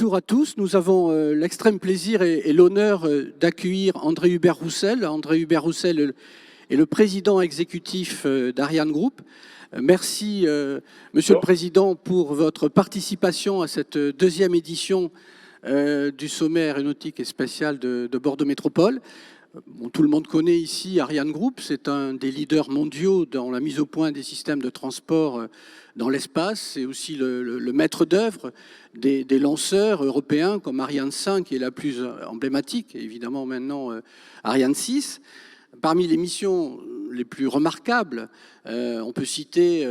Bonjour à tous. Nous avons l'extrême plaisir et l'honneur d'accueillir André Hubert-Roussel. André Hubert-Roussel est le président exécutif d'Ariane Group. Merci, Monsieur le Président, pour votre participation à cette deuxième édition du sommet aéronautique et spatial de Bordeaux Métropole. Bon, tout le monde connaît ici Ariane Group, c'est un des leaders mondiaux dans la mise au point des systèmes de transport dans l'espace. C'est aussi le maître d'œuvre des lanceurs européens comme Ariane 5 qui est la plus emblématique, et évidemment maintenant Ariane 6. Parmi les missions les plus remarquables, on peut citer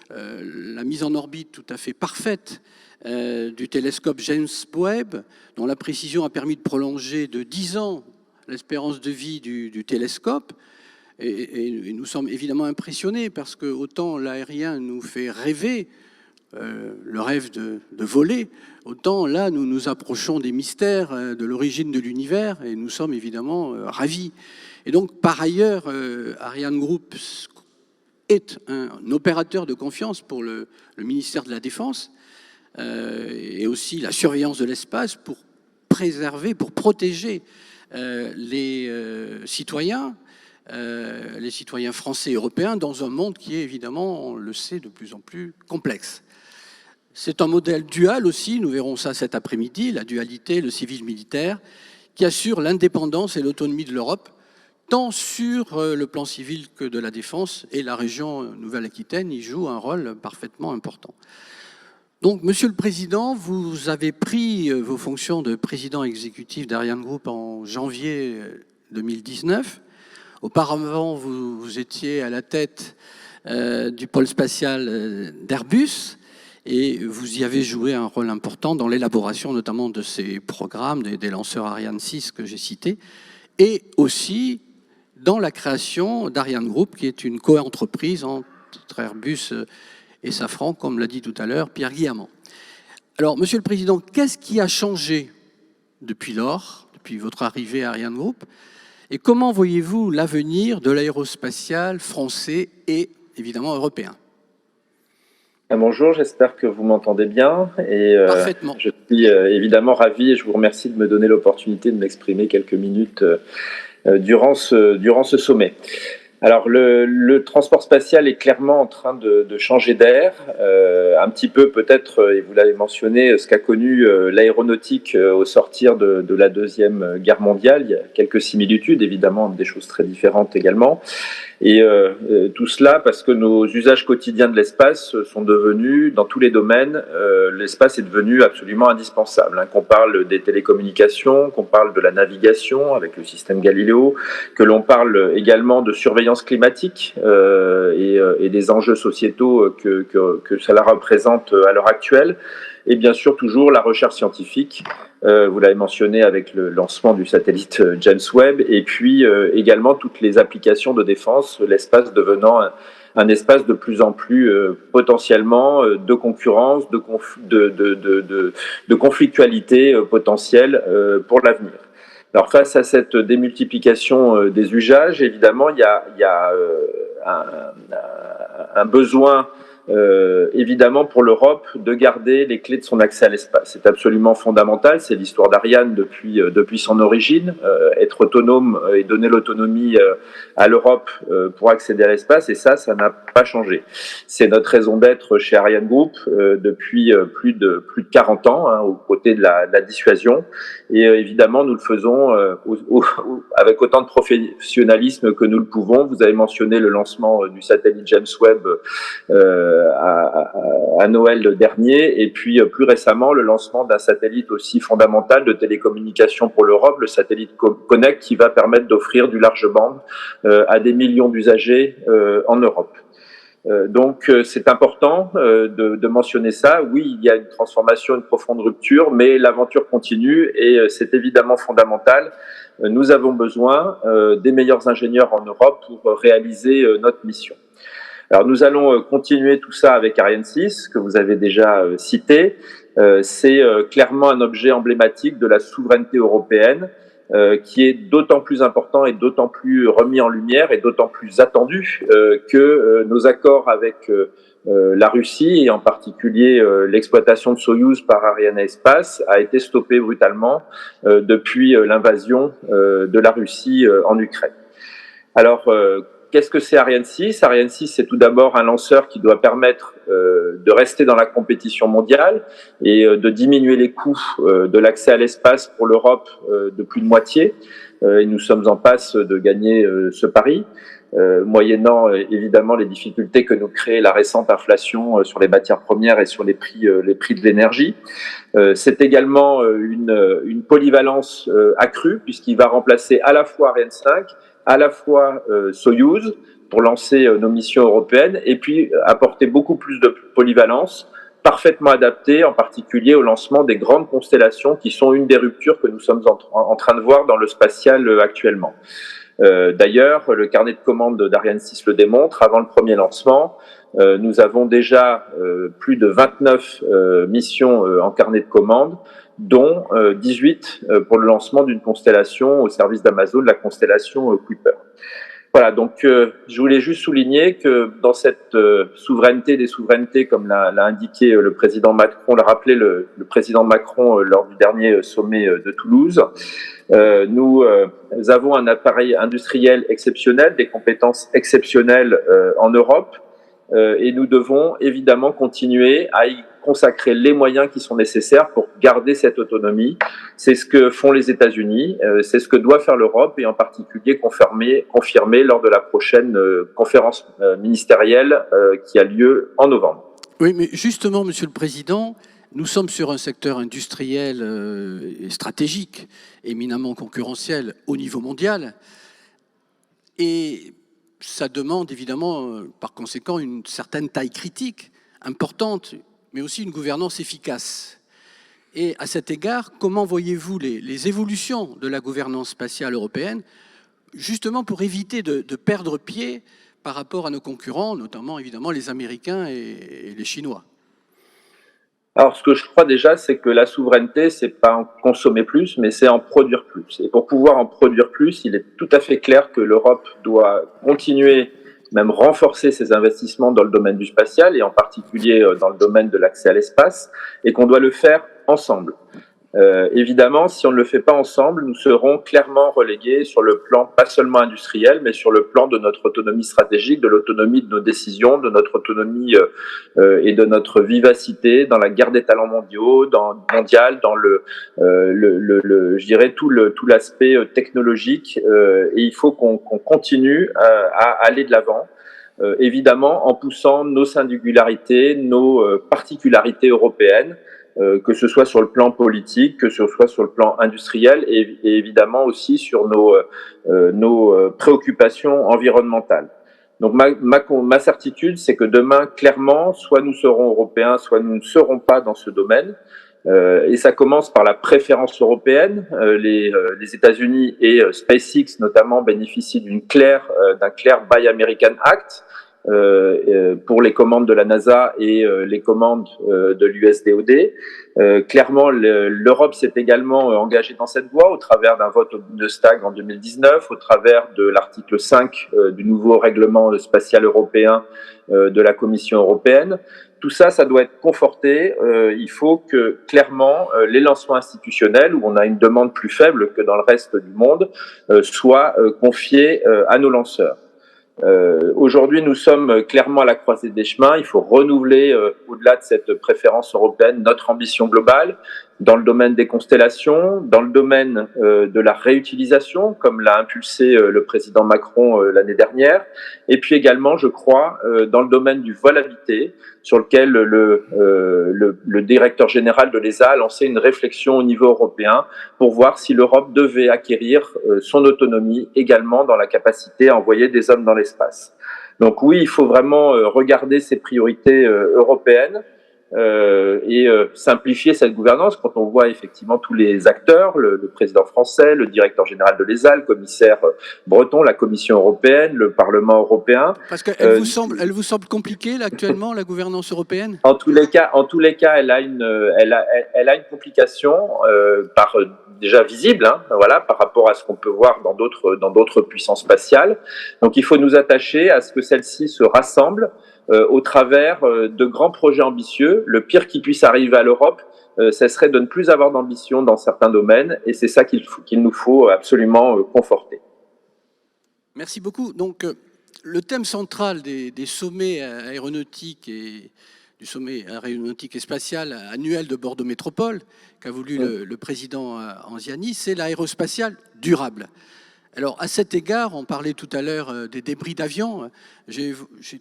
la mise en orbite tout à fait parfaite du télescope James Webb, dont la précision a permis de prolonger de 10 ans l'espérance de vie du télescope. Et nous sommes évidemment impressionnés parce que autant l'aérien nous fait rêver, le rêve de voler, autant là nous nous approchons des mystères de l'origine de l'univers et nous sommes évidemment ravis. Et donc par ailleurs, Ariane Group est un opérateur de confiance pour le ministère de la Défense et aussi la surveillance de l'espace pour préserver, pour protéger les citoyens français et européens dans un monde qui est évidemment, on le sait, de plus en plus complexe. C'est un modèle dual aussi, nous verrons ça cet après-midi, la dualité, le civil-militaire, qui assure l'indépendance et l'autonomie de l'Europe, tant sur le plan civil que de la défense, et la région Nouvelle-Aquitaine y joue un rôle parfaitement important. Donc, Monsieur le Président, vous avez pris vos fonctions de président exécutif d'Ariane Group en janvier 2019. Auparavant, vous étiez à la tête du pôle spatial d'Airbus et vous y avez joué un rôle important dans l'élaboration notamment de ces programmes, des lanceurs Ariane 6 que j'ai cités, et aussi dans la création d'Ariane Group, qui est une co-entreprise entre Airbus et Safran, comme l'a dit tout à l'heure Pierre Guillamant. Alors, Monsieur le Président, qu'est-ce qui a changé depuis lors, depuis votre arrivée à Ariane Group, et comment voyez-vous l'avenir de l'aérospatial français et évidemment européen? Bonjour, j'espère que vous m'entendez bien. Parfaitement. Je suis évidemment ravi et je vous remercie de me donner l'opportunité de m'exprimer quelques minutes durant ce sommet. Alors, le transport spatial est clairement en train de changer d'air, un petit peu peut-être, et vous l'avez mentionné, ce qu'a connu l'aéronautique au sortir de la Deuxième Guerre mondiale. Il y a quelques similitudes, évidemment, des choses très différentes également. Et tout cela parce que nos usages quotidiens de l'espace sont devenus, dans tous les domaines, l'espace est devenu absolument indispensable. Hein, qu'on parle des télécommunications, qu'on parle de la navigation avec le système Galileo, que l'on parle également de surveillance climatique et des enjeux sociétaux que cela représente à l'heure actuelle. Et bien sûr, toujours la recherche scientifique, vous l'avez mentionné avec le lancement du satellite James Webb, et puis également toutes les applications de défense, l'espace devenant un espace de plus en plus potentiellement de concurrence, de conflictualité potentielle pour l'avenir. Alors face à cette démultiplication des usages, évidemment, il y a un besoin évidemment pour l'Europe de garder les clés de son accès à l'espace. C'est absolument fondamental, c'est l'histoire d'Ariane depuis son origine, être autonome et donner l'autonomie à l'Europe pour accéder à l'espace, et ça n'a pas changé. C'est notre raison d'être chez Ariane Group depuis plus de 40 ans, hein, aux côtés de la dissuasion, et évidemment nous le faisons avec autant de professionnalisme que nous le pouvons. Vous avez mentionné le lancement du satellite James Webb à Noël dernier, et puis plus récemment le lancement d'un satellite aussi fondamental de télécommunications pour l'Europe, le satellite Connect, qui va permettre d'offrir du large bande à des millions d'usagers en Europe. Donc c'est important de mentionner ça. Oui, il y a une transformation, une profonde rupture, mais l'aventure continue et c'est évidemment fondamental. Nous avons besoin des meilleurs ingénieurs en Europe pour réaliser notre mission. Alors nous allons continuer tout ça avec Ariane 6, que vous avez déjà cité. C'est clairement un objet emblématique de la souveraineté européenne. qui est d'autant plus important et d'autant plus remis en lumière et d'autant plus attendu que nos accords avec la Russie et en particulier l'exploitation de Soyouz par Ariane Espace a été stoppée brutalement depuis l'invasion de la Russie en Ukraine. Alors, qu'est-ce que c'est Ariane 6 ? Ariane 6, c'est tout d'abord un lanceur qui doit permettre de rester dans la compétition mondiale et de diminuer les coûts de l'accès à l'espace pour l'Europe de plus de moitié. Et nous sommes en passe de gagner ce pari, moyennant évidemment les difficultés que nous crée la récente inflation sur les matières premières et sur les prix de l'énergie. C'est également une polyvalence accrue puisqu'il va remplacer à la fois Ariane 5, à la fois Soyouz pour lancer nos missions européennes et puis apporter beaucoup plus de polyvalence parfaitement adaptée en particulier au lancement des grandes constellations qui sont une des ruptures que nous sommes en train de voir dans le spatial actuellement. D'ailleurs, le carnet de commandes d'Ariane 6 le démontre. Avant le premier lancement, nous avons déjà plus de 29 missions en carnet de commandes, dont 18 pour le lancement d'une constellation au service d'Amazon, la constellation Kuiper. Voilà, donc je voulais juste souligner que dans cette souveraineté des souverainetés, comme l'a indiqué le président Macron, l'a rappelé le président Macron lors du dernier sommet de Toulouse, nous avons un appareil industriel exceptionnel, des compétences exceptionnelles en Europe, et nous devons évidemment continuer à y consacrer les moyens qui sont nécessaires pour garder cette autonomie. C'est ce que font les États-Unis, c'est ce que doit faire l'Europe et en particulier confirmer lors de la prochaine conférence ministérielle qui a lieu en novembre. Oui, mais justement, Monsieur le Président, nous sommes sur un secteur industriel stratégique, éminemment concurrentiel au niveau mondial, et ça demande évidemment, par conséquent, une certaine taille critique, importante, mais aussi une gouvernance efficace. Et à cet égard, comment voyez-vous les évolutions de la gouvernance spatiale européenne, justement pour éviter de perdre pied par rapport à nos concurrents, notamment évidemment les Américains et les Chinois ? Alors, ce que je crois déjà, c'est que la souveraineté, c'est pas en consommer plus, mais c'est en produire plus. Et pour pouvoir en produire plus, il est tout à fait clair que l'Europe doit continuer, même renforcer ses investissements dans le domaine du spatial, et en particulier dans le domaine de l'accès à l'espace, et qu'on doit le faire ensemble. Évidemment, si on ne le fait pas ensemble, nous serons clairement relégués sur le plan pas seulement industriel, mais sur le plan de notre autonomie stratégique, de l'autonomie de nos décisions, de notre autonomie et de notre vivacité dans la guerre des talents mondiaux, mondiale, dans je dirais tout l'aspect technologique. Et il faut qu'on continue à aller de l'avant. Évidemment, en poussant nos singularités, nos particularités européennes, que ce soit sur le plan politique, que ce soit sur le plan industriel et évidemment aussi sur nos préoccupations environnementales. Donc ma certitude, c'est que demain, clairement, soit nous serons européens, soit nous ne serons pas dans ce domaine. Et ça commence par la préférence européenne. Les États-Unis et SpaceX notamment bénéficient d'un clair Buy American Act pour les commandes de la NASA et les commandes de l'USDOD. Clairement, l'Europe s'est également engagée dans cette voie au travers d'un vote au Bundestag en 2019, au travers de l'article 5 du nouveau règlement spatial européen de la Commission européenne. Tout ça, ça doit être conforté. Il faut que, clairement, les lancements institutionnels, où on a une demande plus faible que dans le reste du monde, soient confiés à nos lanceurs. Aujourd'hui, nous sommes clairement à la croisée des chemins. Il faut renouveler, au-delà de cette préférence européenne, notre ambition globale dans le domaine des constellations, dans le domaine de la réutilisation, comme l'a impulsé le président Macron l'année dernière, et puis également, je crois, dans le domaine du vol habité, sur lequel le directeur général de l'ESA a lancé une réflexion au niveau européen pour voir si l'Europe devait acquérir son autonomie également dans la capacité à envoyer des hommes dans l'espace. Donc oui, il faut vraiment regarder ces priorités européennes et simplifier cette gouvernance quand on voit effectivement tous les acteurs, le président français, le directeur général de l'ESA, le commissaire breton, la Commission européenne, le Parlement européen. Parce qu'elle vous semble compliquée là, actuellement, la gouvernance européenne ? En tous les cas, elle a une complication par déjà visible, hein, voilà, par rapport à ce qu'on peut voir dans d'autres puissances spatiales. Donc il faut nous attacher à ce que celles-ci se rassemblent au travers de grands projets ambitieux. Le pire qui puisse arriver à l'Europe, ce serait de ne plus avoir d'ambition dans certains domaines, et c'est ça qu'il nous faut absolument conforter. Merci beaucoup. Donc, le thème central des sommets aéronautiques et du sommet aéronautique et spatial annuel de Bordeaux Métropole, qu'a voulu le président Anziani, c'est l'aérospatial durable. Alors, à cet égard, on parlait tout à l'heure des débris d'avions. J'ai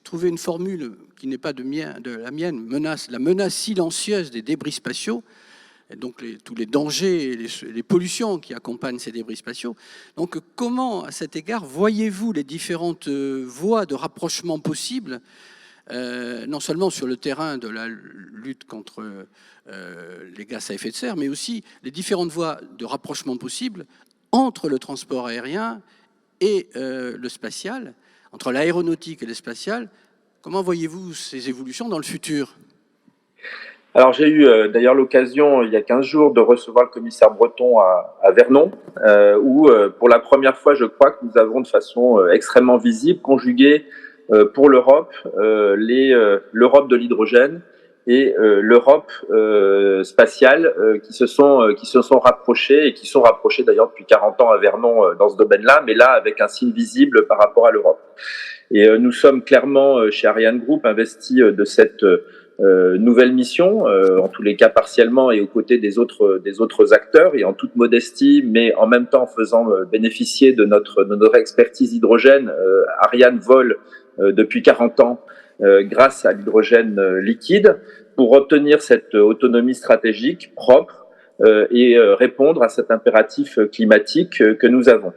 trouvé une formule qui n'est pas de la mienne, la menace silencieuse des débris spatiaux, et donc tous les dangers et les pollutions qui accompagnent ces débris spatiaux. Donc, comment, à cet égard, voyez-vous les différentes voies de rapprochement possibles, non seulement sur le terrain de la lutte contre les gaz à effet de serre, mais aussi les différentes voies de rapprochement possibles entre le transport aérien et le spatial, entre l'aéronautique et le spatial? Comment voyez-vous ces évolutions dans le futur? Alors j'ai eu d'ailleurs l'occasion il y a 15 jours de recevoir le commissaire Breton à Vernon, où pour la première fois je crois que nous avons de façon extrêmement visible conjugué pour l'Europe l'Europe de l'hydrogène et l'Europe spatiale qui se sont rapprochés et qui sont rapprochés d'ailleurs depuis 40 ans à Vernon dans ce domaine-là, mais là avec un signe visible par rapport à l'Europe. Et nous sommes clairement chez Ariane Group investis de cette nouvelle mission, en tous les cas partiellement et aux côtés des autres acteurs et en toute modestie, mais en même temps en faisant bénéficier de notre expertise hydrogène. Ariane vole depuis 40 ans grâce à l'hydrogène liquide pour obtenir cette autonomie stratégique propre et répondre à cet impératif climatique que nous avons.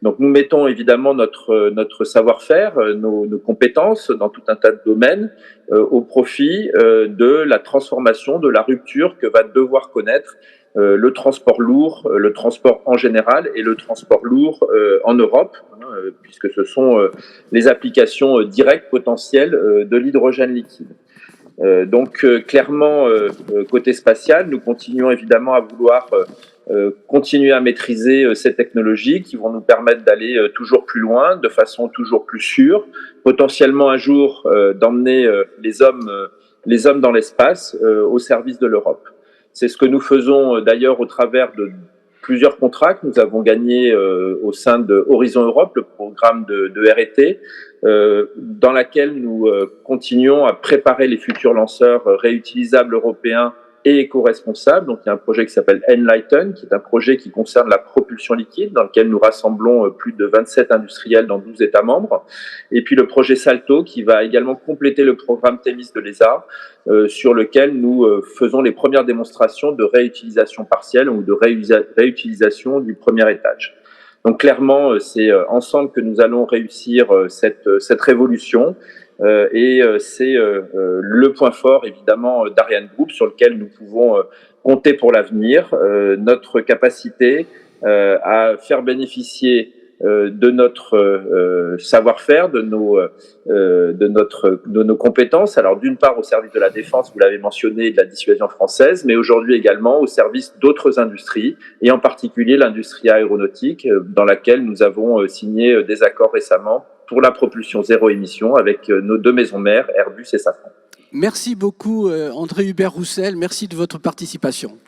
Donc nous mettons évidemment notre savoir-faire, nos compétences dans tout un tas de domaines au profit de la transformation, de la rupture que va devoir connaître le transport lourd, le transport en général et le transport lourd en Europe, puisque ce sont les applications directes potentielles de l'hydrogène liquide. Donc clairement, côté spatial, nous continuons évidemment à vouloir continuer à maîtriser ces technologies qui vont nous permettre d'aller toujours plus loin, de façon toujours plus sûre, potentiellement un jour d'emmener les hommes dans l'espace au service de l'Europe. C'est ce que nous faisons d'ailleurs au travers de plusieurs contrats que nous avons gagnés au sein de Horizon Europe, le programme de R&T, dans laquelle nous continuons à préparer les futurs lanceurs réutilisables européens et éco-responsables. Donc il y a un projet qui s'appelle Enlighten, qui est un projet qui concerne la propulsion liquide, dans lequel nous rassemblons plus de 27 industriels dans 12 États membres. Et puis le projet Salto, qui va également compléter le programme Thémis de l'ESA, sur lequel nous faisons les premières démonstrations de réutilisation partielle ou de réutilisation du premier étage. Donc clairement, c'est ensemble que nous allons réussir cette révolution. Et c'est le point fort évidemment d'Ariane Group sur lequel nous pouvons compter pour l'avenir, notre capacité à faire bénéficier de notre savoir-faire, de nos compétences. Alors d'une part au service de la défense, vous l'avez mentionné, de la dissuasion française, mais aujourd'hui également au service d'autres industries, et en particulier l'industrie aéronautique, dans laquelle nous avons signé des accords récemment pour la propulsion zéro émission avec nos deux maisons mères, Airbus et Safran. Merci beaucoup André Hubert Roussel, merci de votre participation.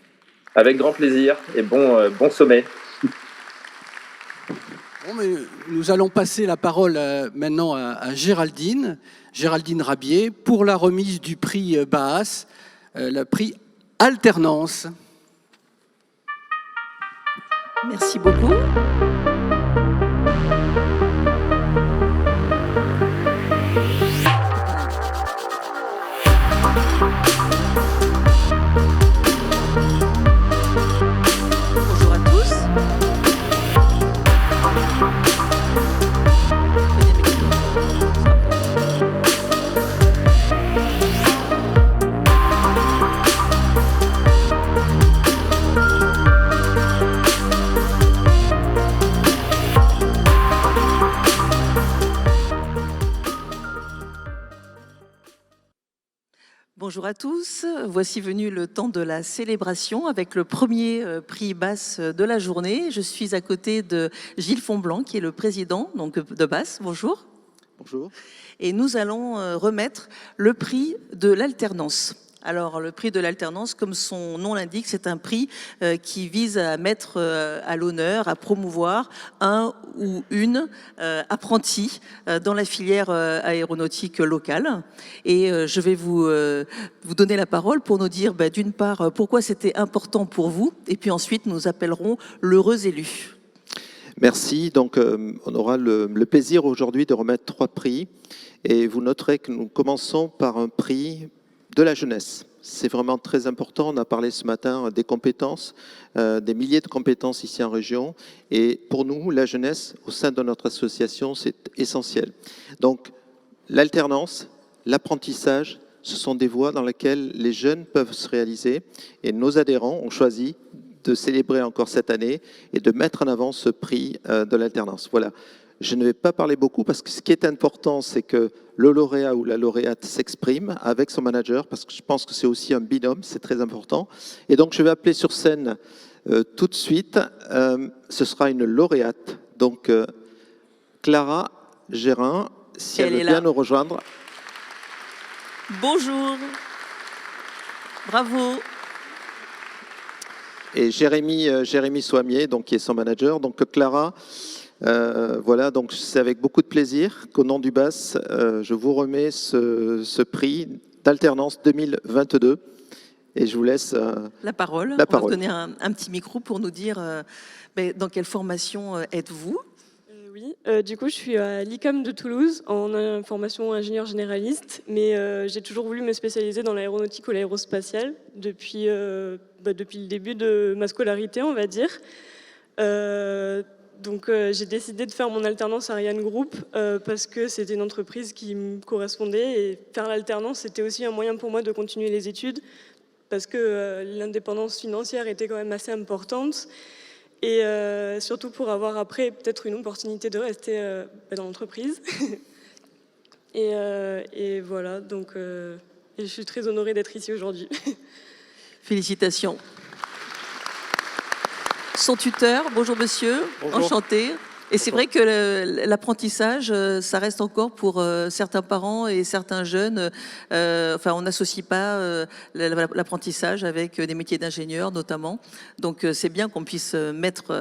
Avec grand plaisir et bon sommet. Bon, mais nous allons passer la parole maintenant à Géraldine Rabier, pour la remise du prix Baas, le prix Alternance. Merci beaucoup. Bonjour à tous. Bonjour à tous, voici venu le temps de la célébration avec le premier prix BASS de la journée. Je suis à côté de Gilles Fonblanc qui est le président donc, de BASS. Bonjour. Bonjour. Et nous allons remettre le prix de l'alternance. Alors le prix de l'alternance, comme son nom l'indique, c'est un prix qui vise à mettre à l'honneur, à promouvoir un ou une apprenti dans la filière aéronautique locale. Et je vais vous donner la parole pour nous dire d'une part pourquoi c'était important pour vous et puis ensuite nous appellerons l'heureux élu. Merci. Donc, on aura le plaisir aujourd'hui de remettre 3 prix. Et vous noterez que nous commençons par un prix de la jeunesse. C'est vraiment très important. On a parlé ce matin des compétences, des milliers de compétences ici en région. Et pour nous, la jeunesse, au sein de notre association, c'est essentiel. Donc, l'alternance, l'apprentissage, ce sont des voies dans lesquelles les jeunes peuvent se réaliser. Et nos adhérents ont choisi de célébrer encore cette année et de mettre en avant ce prix de l'alternance. Voilà. Je ne vais pas parler beaucoup parce que ce qui est important, c'est que le lauréat ou la lauréate s'exprime avec son manager parce que je pense que c'est aussi un binôme, c'est très important. Et donc, je vais appeler sur scène tout de suite. Ce sera une lauréate. Donc, Clara Gérin, si elle veut bien nous rejoindre. Bonjour. Bravo. Et Jérémy Soimier, donc, qui est son manager. Donc, Clara... voilà, donc c'est avec beaucoup de plaisir qu'au nom du BASS, je vous remets ce prix d'alternance 2022 et je vous laisse la parole. On va vous donner un petit micro pour nous dire dans quelle formation êtes-vous ? Oui, du coup je suis à l'ICAM de Toulouse en formation ingénieur généraliste, mais j'ai toujours voulu me spécialiser dans l'aéronautique ou l'aérospatiale depuis le début de ma scolarité, on va dire. Donc j'ai décidé de faire mon alternance à Ariane Group parce que c'était une entreprise qui me correspondait et faire l'alternance c'était aussi un moyen pour moi de continuer les études parce que l'indépendance financière était quand même assez importante et surtout pour avoir après peut-être une opportunité de rester dans l'entreprise. et voilà, donc je suis très honorée d'être ici aujourd'hui. Félicitations. Son tuteur, bonjour monsieur, bonjour. Enchanté. Et c'est vrai que l'apprentissage, ça reste encore pour certains parents et certains jeunes. On n'associe pas l'apprentissage avec des métiers d'ingénieur notamment. Donc c'est bien qu'on puisse mettre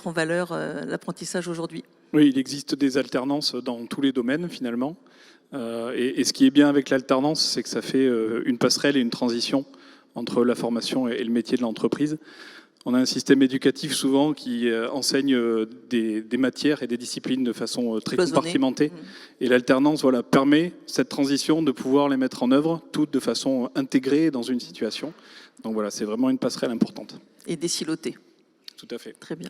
en valeur l'apprentissage aujourd'hui. Oui, il existe des alternances dans tous les domaines finalement. Et ce qui est bien avec l'alternance, c'est que ça fait une passerelle et une transition entre la formation et le métier de l'entreprise. On a un système éducatif souvent qui enseigne des matières et des disciplines de façon très compartimentée. Et l'alternance permet cette transition de pouvoir les mettre en œuvre, toutes de façon intégrée dans une situation. Donc voilà, c'est vraiment une passerelle importante. Et décilotée. Tout à fait. Très bien.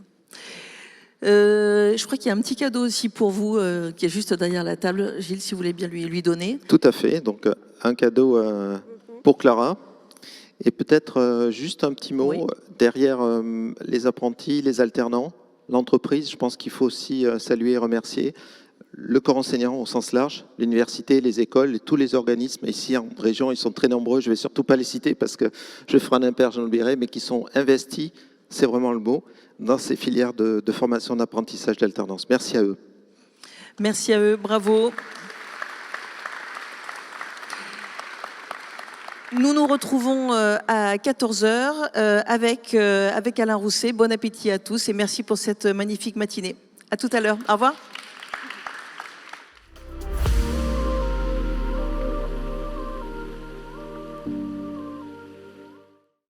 Je crois qu'il y a un petit cadeau aussi pour vous qui est juste derrière la table. Gilles, si vous voulez bien lui donner. Tout à fait. Donc un cadeau pour Clara. Et peut-être juste un petit mot, derrière les apprentis, les alternants, l'entreprise, je pense qu'il faut aussi saluer et remercier le corps enseignant au sens large, l'université, les écoles et tous les organismes. Ici en région, ils sont très nombreux, je ne vais surtout pas les citer parce que je ferai un impair, j'en oublierai, mais qui sont investis, c'est vraiment le mot, dans ces filières de formation, d'apprentissage, d'alternance. Merci à eux. Merci à eux, bravo. Nous nous retrouvons à 14h avec Alain Rousset. Bon appétit à tous et merci pour cette magnifique matinée. À tout à l'heure. Au revoir.